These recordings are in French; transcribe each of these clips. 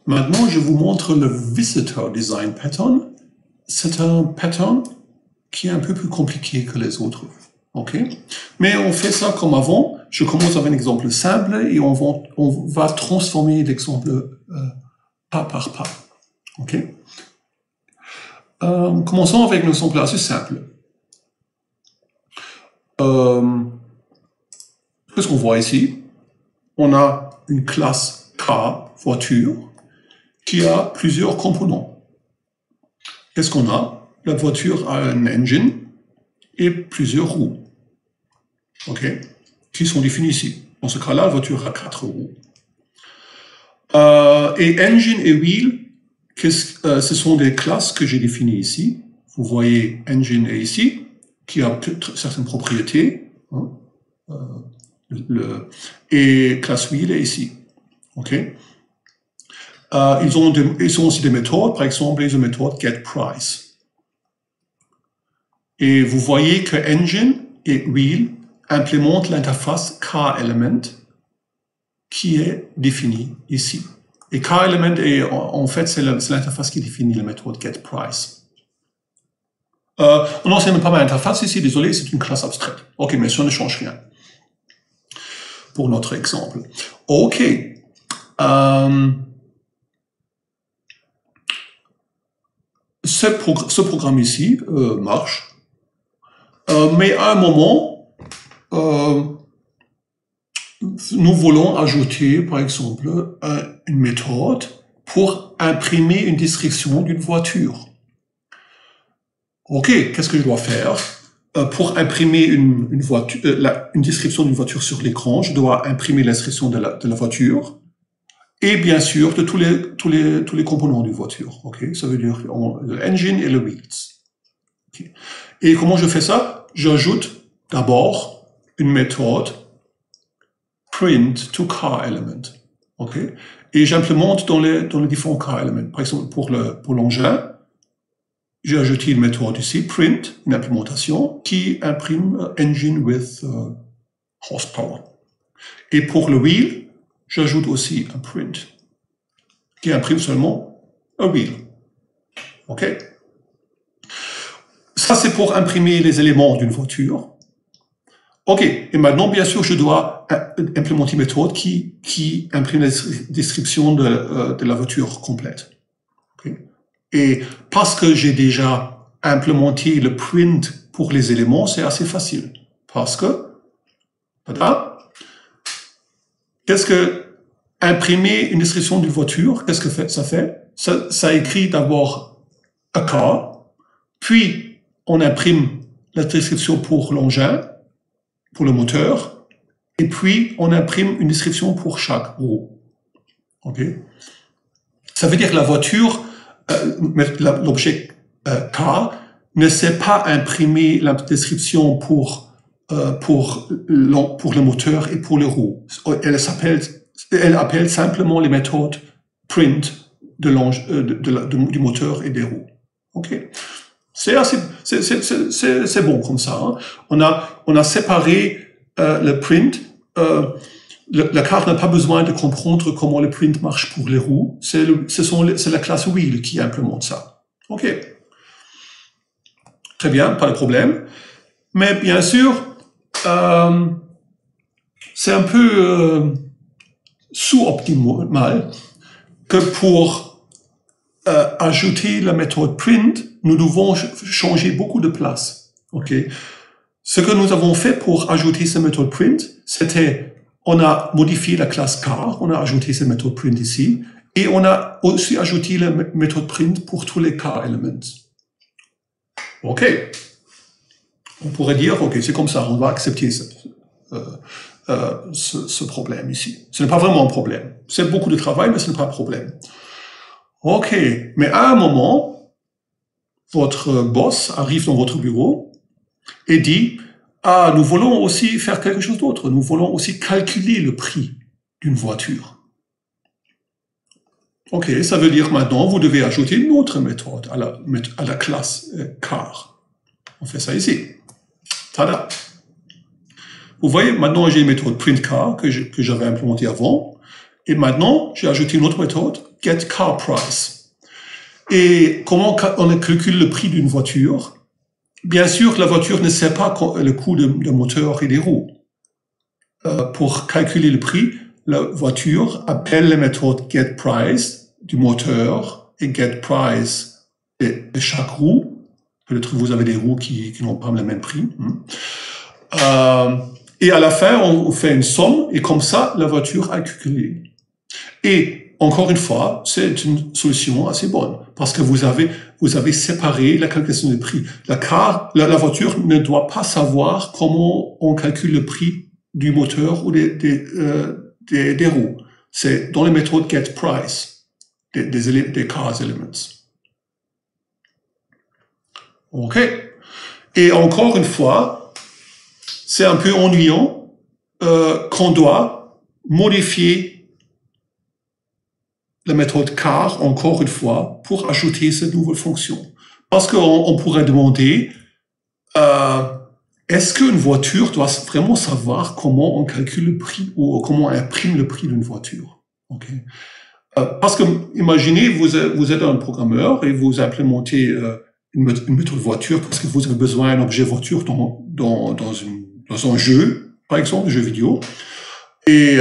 Maintenant, je vous montre le Visitor Design Pattern. C'est un pattern qui est un peu plus compliqué que les autres. Ok? Mais on fait ça comme avant. Je commence avec un exemple simple et on va transformer l'exemple pas par pas. Ok? Commençons avec un exemple assez simple. Qu'est-ce qu'on voit ici? On a une classe K, voiture, qui a plusieurs composants. Qu'est-ce qu'on a? La voiture a un engine et plusieurs roues. Ok? Qui sont définis ici. Dans ce cas-là, la voiture a 4 roues. Et engine et wheel, ce sont des classes que j'ai définies ici. Vous voyez engine est ici, qui a certaines propriétés. Hein, et classe wheel est ici. Ok? Ils ont aussi des méthodes, par exemple les méthodes getPrice. Et vous voyez que engine et wheel implémentent l'interface KElement qui est définie ici. Et KElement est en fait c'est l'interface qui définit la méthode getPrice. Non, c'est même pas l'interface ici, désolé, c'est une classe abstraite. Ok, mais ça ne change rien. Pour notre exemple. Ok. Ce programme ici marche, mais à un moment, nous voulons ajouter, par exemple, une méthode pour imprimer une description d'une voiture. Ok, qu'est-ce que je dois faire? Pour imprimer une description d'une voiture sur l'écran, je dois imprimer la description de la voiture. Et bien sûr, de tous les composants d'une voiture. Okay? Ça veut dire l'engine et le wheels. Okay. Et comment je fais ça? J'ajoute d'abord une méthode print to KElement. Okay? Et j'implémente dans les différents KElement. Par exemple, pour l'engin, j'ai ajouté une méthode ici, print, une implémentation, qui imprime engine with horsepower. Et pour le wheel, j'ajoute aussi un print qui imprime seulement un wheel. Ok? Ça, c'est pour imprimer les éléments d'une voiture. Ok. Et maintenant, bien sûr, je dois implémenter une méthode qui imprime la description de la voiture complète. Okay? Et parce que j'ai déjà implémenté le print pour les éléments, c'est assez facile. Parce que, qu'est-ce que imprimer une description d'une voiture, qu'est-ce que ça fait? Ça écrit d'abord a car, puis on imprime la description pour l'engin, pour le moteur, et puis on imprime une description pour chaque roue. Ok? Ça veut dire que la voiture, l'objet car, ne sait pas imprimer la description pour le moteur et pour les roues. Elle appelle simplement les méthodes print du moteur et des roues. Ok, c'est bon comme ça. Hein. On a séparé le print. La carte n'a pas besoin de comprendre comment le print marche pour les roues. C'est la classe wheel qui implémente ça. Ok, très bien, pas de problème. Mais bien sûr, c'est un peu sous-optimal que pour ajouter la méthode print, nous devons changer beaucoup de place. Okay? Ce que nous avons fait pour ajouter cette méthode print, c'était, on a modifié la classe car, on a ajouté cette méthode print ici, et on a aussi ajouté la méthode print pour tous les car elements. Ok. On pourrait dire, ok, c'est comme ça, on va accepter ce problème ici. Ce n'est pas vraiment un problème. C'est beaucoup de travail, mais ce n'est pas un problème. Ok, mais à un moment, votre boss arrive dans votre bureau et dit, ah, nous voulons aussi faire quelque chose d'autre. Nous voulons aussi calculer le prix d'une voiture. Ok, ça veut dire maintenant, vous devez ajouter une autre méthode à la classe car. On fait ça ici. Tada! Vous voyez, maintenant j'ai une méthode printCar que j'avais implémentée avant, Et maintenant, j'ai ajouté une autre méthode, getCarPrice. Et comment on calcule le prix d'une voiture? Bien sûr, la voiture ne sait pas le coût de moteur et des roues. Pour calculer le prix, la voiture appelle les méthodes getPrice du moteur et getPrice de chaque roue. Peut-être que vous avez des roues qui n'ont pas le même prix. Et à la fin, on fait une somme et comme ça, la voiture est calculée. Et encore une fois, c'est une solution assez bonne parce que vous avez séparé la calculation du prix. La voiture ne doit pas savoir comment on calcule le prix du moteur ou des roues. C'est dans les méthodes getPrice, des cars elements. OK. Et encore une fois, c'est un peu ennuyant qu'on doit modifier la méthode car, encore une fois, pour ajouter cette nouvelle fonction. Parce qu'on pourrait demander, est-ce qu'une voiture doit vraiment savoir comment on calcule le prix ou comment on imprime le prix d'une voiture? Okay. Parce que, imaginez, vous êtes un programmeur et vous implémentez une méthode voiture parce que vous avez besoin d'un objet voiture dans un jeu, par exemple, un jeu vidéo. Et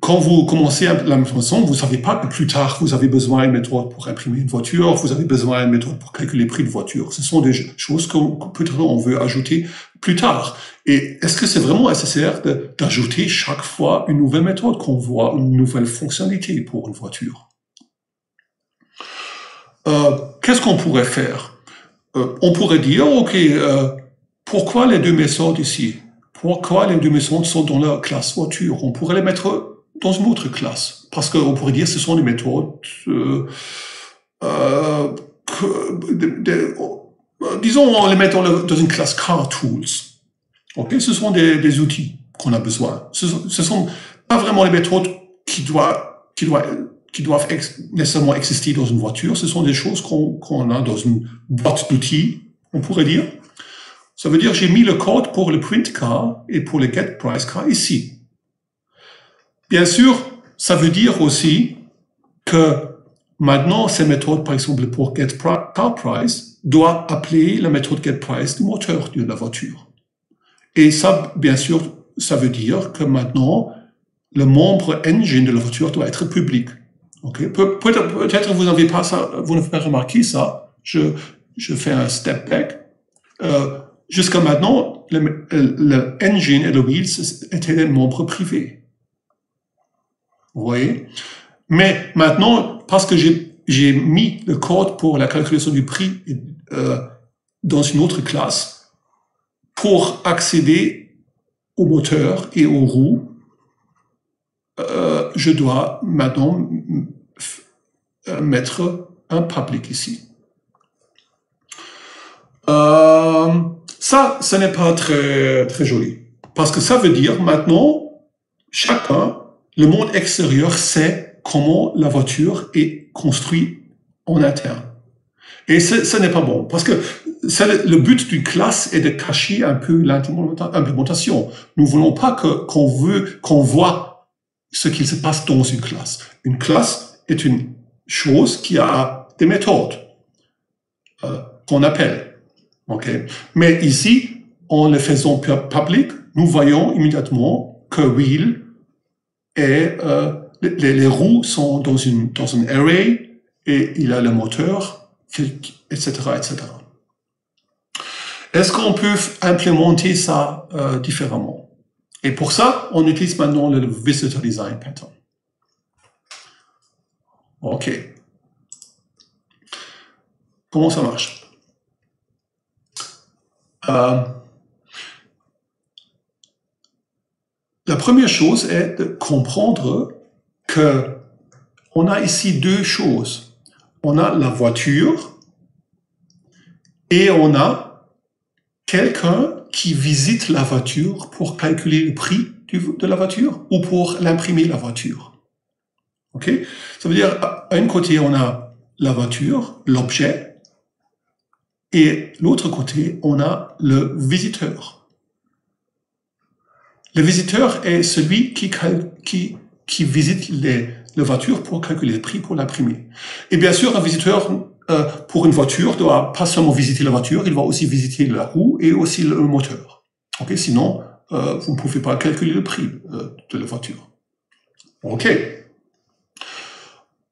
quand vous commencez l'implémentation, vous ne savez pas que plus tard, vous avez besoin d'une méthode pour imprimer une voiture, vous avez besoin d'une méthode pour calculer le prix de voiture. Ce sont des choses que peut-être on veut ajouter plus tard. Et est-ce que c'est vraiment nécessaire d'ajouter chaque fois une nouvelle méthode qu'on voit, une nouvelle fonctionnalité pour une voiture? Qu'est-ce qu'on pourrait faire? On pourrait dire, OK, pourquoi les deux méthodes ici? Pourquoi les deux méthodes sont dans la classe voiture? On pourrait les mettre dans une autre classe. Parce qu'on pourrait dire que ce sont des méthodes disons, on les met dans une classe Car Tools. Okay? Ce sont des outils qu'on a besoin. Ce sont pas vraiment les méthodes qui doivent nécessairement exister dans une voiture. Ce sont des choses qu'on a dans une boîte d'outils, on pourrait dire. Ça veut dire que j'ai mis le code pour le print car et pour le getPrice car ici. Bien sûr, ça veut dire aussi que maintenant, ces méthodes, par exemple, pour getCarPrice, doivent appeler la méthode getPrice du moteur de la voiture. Et ça, bien sûr, ça veut dire que maintenant, le membre engine de la voiture doit être public. Okay? Peut-être vous n'avez pas remarqué ça. Je fais un step back. Jusqu'à maintenant, le engine et le wheels étaient des membres privés. Vous voyez? Mais maintenant, parce que j'ai mis le code pour la calculation du prix dans une autre classe, pour accéder au moteur et aux roues, je dois maintenant mettre un public ici. Ça, ce n'est pas très, très joli. Parce que ça veut dire maintenant, le monde extérieur sait comment la voiture est construite en interne. Et ce n'est pas bon. Parce que le but d'une classe est de cacher un peu l'implémentation. Nous ne voulons pas qu'on voit ce qu'il se passe dans une classe. Une classe est une chose qui a des méthodes qu'on appelle. Okay. Mais ici, en le faisant public, nous voyons immédiatement que wheel et les roues sont dans un array et il a le moteur, etc., etc. Est-ce qu'on peut implémenter ça différemment? Et pour ça, on utilise maintenant le Visitor Design Pattern. OK. Comment ça marche? La première chose est de comprendre que on a ici deux choses. On a la voiture et on a quelqu'un qui visite la voiture pour calculer le prix de la voiture ou pour l'imprimer la voiture. OK? Ça veut dire, à un côté, on a la voiture, l'objet, et l'autre côté, on a le visiteur. Le visiteur est celui qui qui visite les voitures pour calculer le prix pour l'imprimer. Et bien sûr, un visiteur pour une voiture ne doit pas seulement visiter la voiture, il va aussi visiter la roue et aussi le moteur. Okay? Sinon, vous ne pouvez pas calculer le prix de la voiture. Ok.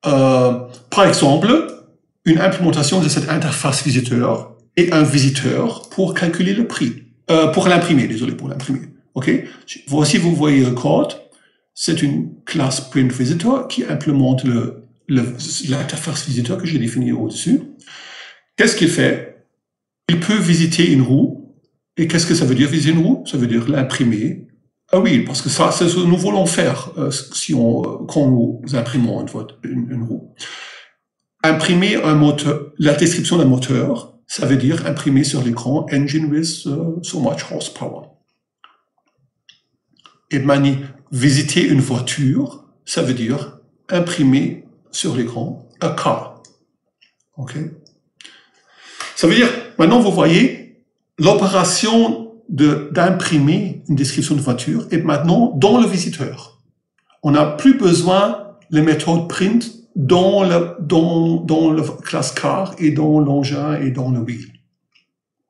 Par exemple, une implémentation de cette interface visiteur et un visiteur pour calculer le prix. Pour l'imprimer, désolé, pour l'imprimer. Ok. Voici, vous voyez le code. C'est une classe printVisitor qui implémente l'interface visiteur que j'ai définie au-dessus. Qu'est-ce qu'il fait? Il peut visiter une roue. Et qu'est-ce que ça veut dire visiter une roue? Ça veut dire l'imprimer. Ah oui, parce que ça, c'est ce que nous voulons faire quand nous imprimons une roue. Imprimer un moteur, la description d'un moteur, ça veut dire imprimer sur l'écran engine with so much horsepower. Et visiter une voiture, ça veut dire imprimer sur l'écran a car. Ok? Ça veut dire, maintenant vous voyez, l'opération d'imprimer une description de voiture est maintenant dans le visiteur. On n'a plus besoin de méthode print dans le classe car et dans l'engin et dans le wheel.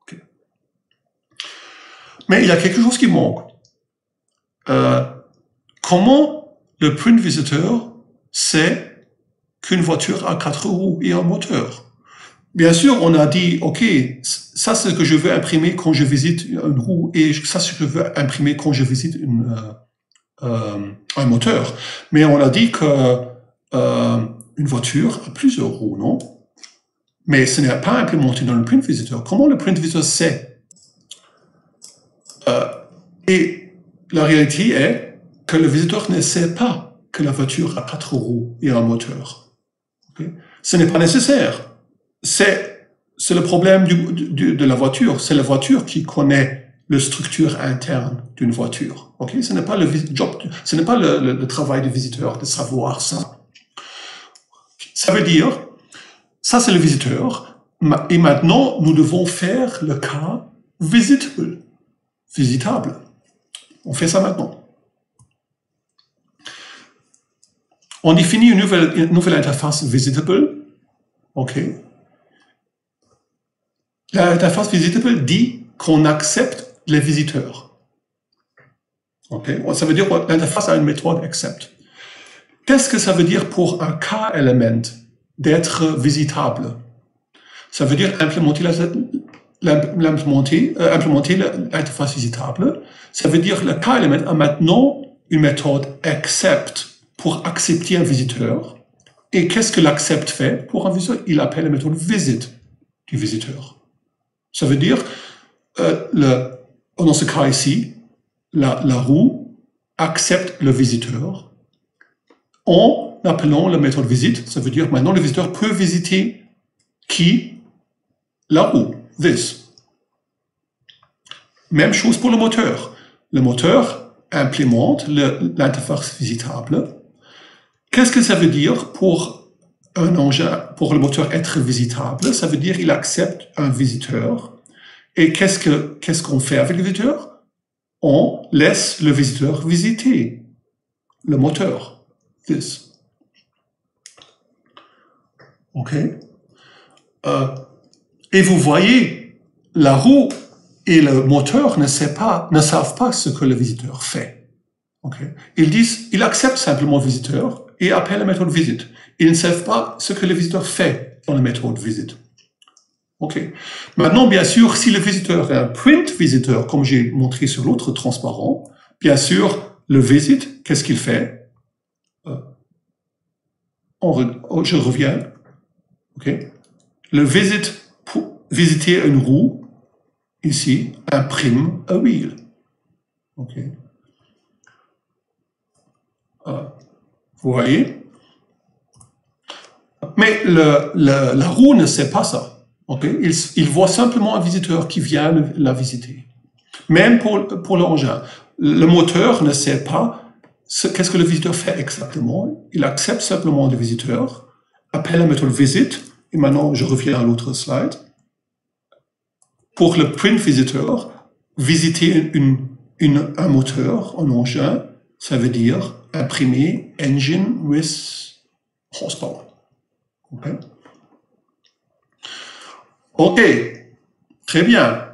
Okay. Mais il y a quelque chose qui manque. Comment le print visitor sait qu'une voiture a 4 roues et un moteur? Bien sûr, on a dit, OK, ça c'est ce que je veux imprimer quand je visite une roue et ça c'est ce que je veux imprimer quand je visite un moteur. Mais on a dit que une voiture a plusieurs roues, non? Mais ce n'est pas implémenté dans le print visitor. Comment le print visitor sait? Et la réalité est que le visiteur ne sait pas que la voiture a 4 roues et un moteur. Okay? Ce n'est pas nécessaire. C'est le problème de la voiture. C'est la voiture qui connaît la structure interne d'une voiture. Okay? Ce n'est pas le travail du visiteur de savoir ça. Ça veut dire, ça c'est le visiteur, et maintenant nous devons faire le cas visitable. On fait ça maintenant. On définit une nouvelle interface visitable. OK. L'interface visitable dit qu'on accepte les visiteurs. OK. Ça veut dire que l'interface a une méthode accept. Qu'est-ce que ça veut dire pour un cas élément d'être visitable? Ça veut dire implémenter l'interface visitable. Ça veut dire que le cas élément a maintenant une méthode accept pour accepter un visiteur. Et qu'est-ce que l'accept fait pour un visiteur? Il appelle la méthode visit du visiteur. Ça veut dire, dans ce cas ici, la roue accepte le visiteur en appelant la méthode visit. Ça veut dire maintenant le visiteur peut visiter qui? La roue. This. Même chose pour le moteur. Le moteur implémente l'interface visitable. Qu'est-ce que ça veut dire pour un engin, pour le moteur être visitable? Ça veut dire qu'il accepte un visiteur. Et qu'est-ce qu'on fait avec le visiteur? On laisse le visiteur visiter le moteur. This. OK? Et vous voyez, la roue et le moteur ne savent pas ce que le visiteur fait. Okay? Ils acceptent simplement le visiteur et appellent la méthode visit. Ils ne savent pas ce que le visiteur fait dans la méthode visit. Okay. Maintenant, bien sûr, si le visiteur est un print visiteur, comme j'ai montré sur l'autre transparent, bien sûr, le visit, qu'est-ce qu'il fait? Je reviens. Okay. Le visit, pour visiter une roue, ici, imprime a wheel. Okay. Vous voyez? Mais la roue ne sait pas ça. Okay? Il voit simplement un visiteur qui vient la visiter. Même pour l'engin. Le moteur ne sait pas qu'est-ce que le visiteur fait exactement. Il accepte simplement le visiteur, appelle la méthode visit, et maintenant je reviens à l'autre slide. Pour le print visiteur, visiter un moteur, un engin, ça veut dire imprimer engine with horsepower. OK? OK, très bien.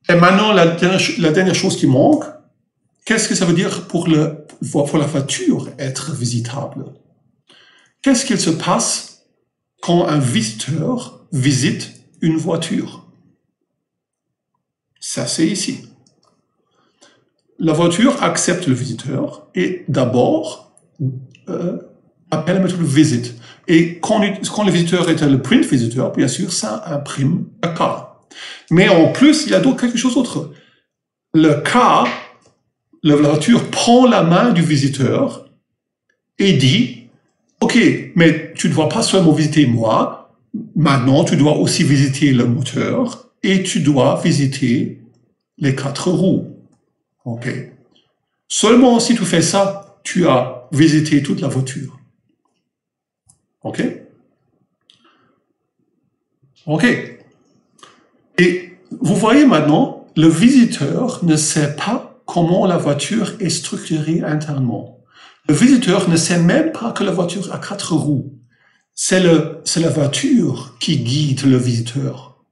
Et maintenant, la dernière chose qui manque, qu'est-ce que ça veut dire pour la voiture être visitable? Qu'est-ce qu'il se passe quand un visiteur visite une voiture? Ça, c'est ici. La voiture accepte le visiteur et d'abord appelle la méthode visit. Et quand le visiteur est le print visiteur, bien sûr, ça imprime un car. Mais en plus, il y a quelque chose d'autre. Le car, la voiture prend la main du visiteur et dit « Ok, mais tu ne dois pas seulement visiter moi, maintenant tu dois aussi visiter le moteur et tu dois visiter les 4 roues. » Ok. Seulement si tu fais ça, tu as visité toute la voiture. Ok? Ok. Et vous voyez maintenant, le visiteur ne sait pas comment la voiture est structurée internement. Le visiteur ne sait même pas que la voiture a 4 roues. C'est la voiture qui guide le visiteur.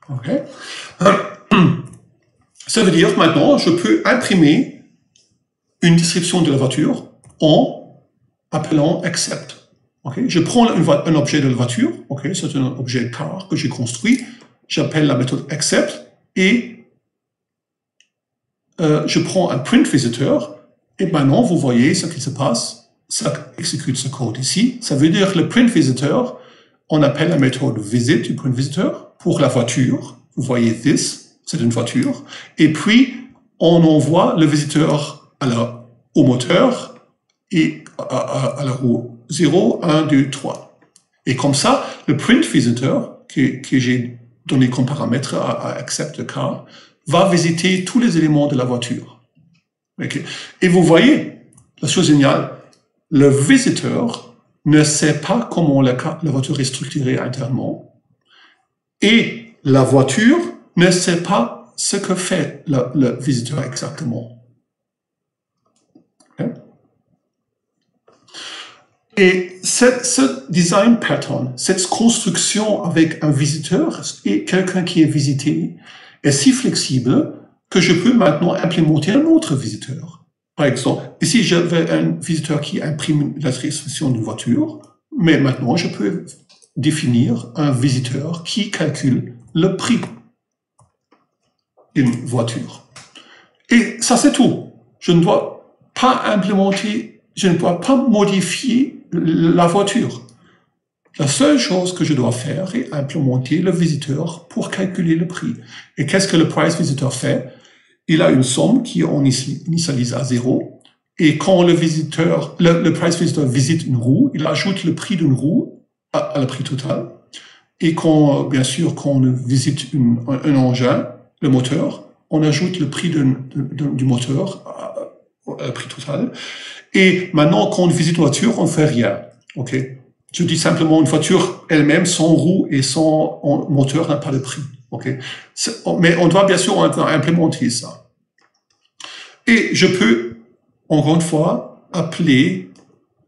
Ok? Ça veut dire maintenant, je peux imprimer une description de la voiture en appelant accept. Okay? Je prends un objet de la voiture, okay? C'est un objet car que j'ai construit, j'appelle la méthode accept et je prends un print visitor et maintenant vous voyez ce qui se passe, ça exécute ce code ici. Ça veut dire que le print visitor, on appelle la méthode visit du print visitor pour la voiture. Vous voyez this, c'est une voiture. Et puis on envoie le visiteur au moteur et à la roue 0, 1, 2, 3. Et comme ça, le print visitor que j'ai donné comme paramètre à accept car va visiter tous les éléments de la voiture. Okay. Et vous voyez, la chose géniale, le visiteur ne sait pas comment la voiture est structurée internement et la voiture ne sait pas ce que fait le visiteur exactement. Okay. Et ce design pattern, cette construction avec un visiteur et quelqu'un qui est visité est si flexible que je peux maintenant implémenter un autre visiteur. Par exemple, ici j'avais un visiteur qui imprime la description d'une voiture, mais maintenant je peux définir un visiteur qui calcule le prix d'une voiture. Et ça c'est tout. Je ne dois pas implémenter, je ne dois pas modifier la voiture. La seule chose que je dois faire est implémenter le visiteur pour calculer le prix. Et qu'est-ce que le price visitor fait? Il a une somme qui on initialise à 0. Et quand le price visitor visite une roue, il ajoute le prix d'une roue à le prix total. Et quand, bien sûr, quand on visite un engin, le moteur, on ajoute le prix du moteur à le prix total. Et maintenant, quand on visite une voiture, on ne fait rien. Ok? Je dis simplement une voiture elle-même, sans roue et sans moteur, n'a pas de prix. Okay? Mais on doit bien sûr implémenter ça. Et je peux, encore une fois, appeler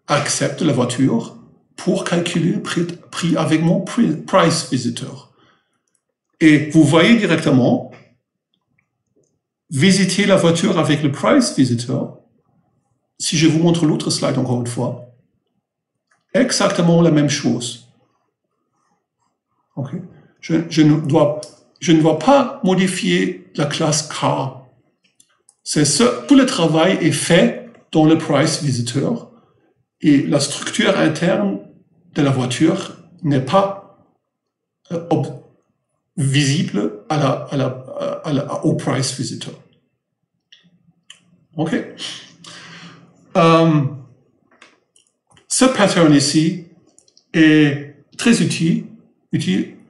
accept la voiture pour calculer le prix avec mon price visitor. Et vous voyez directement, visiter la voiture avec le price visitor, si je vous montre l'autre slide encore une fois, exactement la même chose. Okay. Je ne dois pas modifier la classe car. Tout le travail est fait dans le price visitor et la structure interne de la voiture n'est pas visible au price visitor. Ok. Ce pattern ici est très utile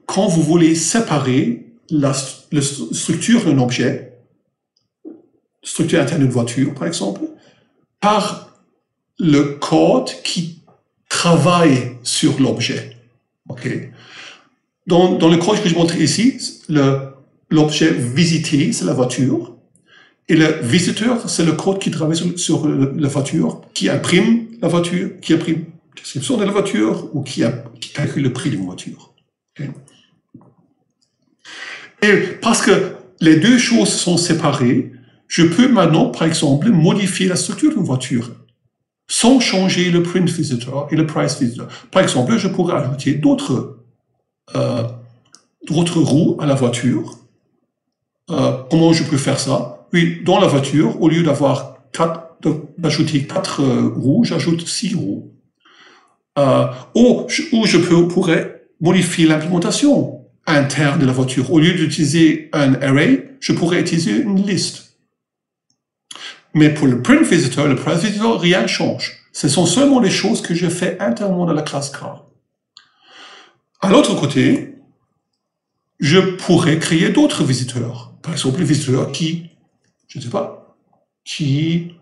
quand vous voulez séparer la structure d'un objet, structure interne d'une voiture par exemple, par le code qui travaille sur l'objet. Okay. Dans le code que je montre ici, l'objet visité, c'est la voiture, Et le visiteur, c'est le code qui travaille sur la voiture, qui imprime la voiture, qui imprime la description de la voiture ou qui calcule le prix d'une voiture. Okay. Et parce que les deux choses sont séparées, je peux maintenant, par exemple, modifier la structure d'une voiture sans changer le print visitor et le price visitor. Par exemple, je pourrais ajouter d'autres roues à la voiture. Comment je peux faire ça? Oui, dans la voiture, au lieu d'ajouter 4 roues, j'ajoute 6 roues. Ou je pourrais modifier l'implémentation interne de la voiture. Au lieu d'utiliser un array, je pourrais utiliser une liste. Mais pour le print visitor, le price visitor, rien ne change. Ce sont seulement les choses que je fais internement dans la classe car. À l'autre côté, je pourrais créer d'autres visiteurs. Par exemple, les visiteurs qui, je ne sais pas, qui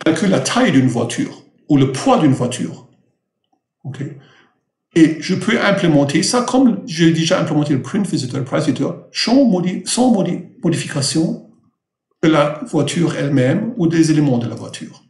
calculent la taille d'une voiture ou le poids d'une voiture. Okay. Et je peux implémenter ça comme j'ai déjà implémenté le print visitor, le price visitor, sans modification de la voiture elle-même ou des éléments de la voiture.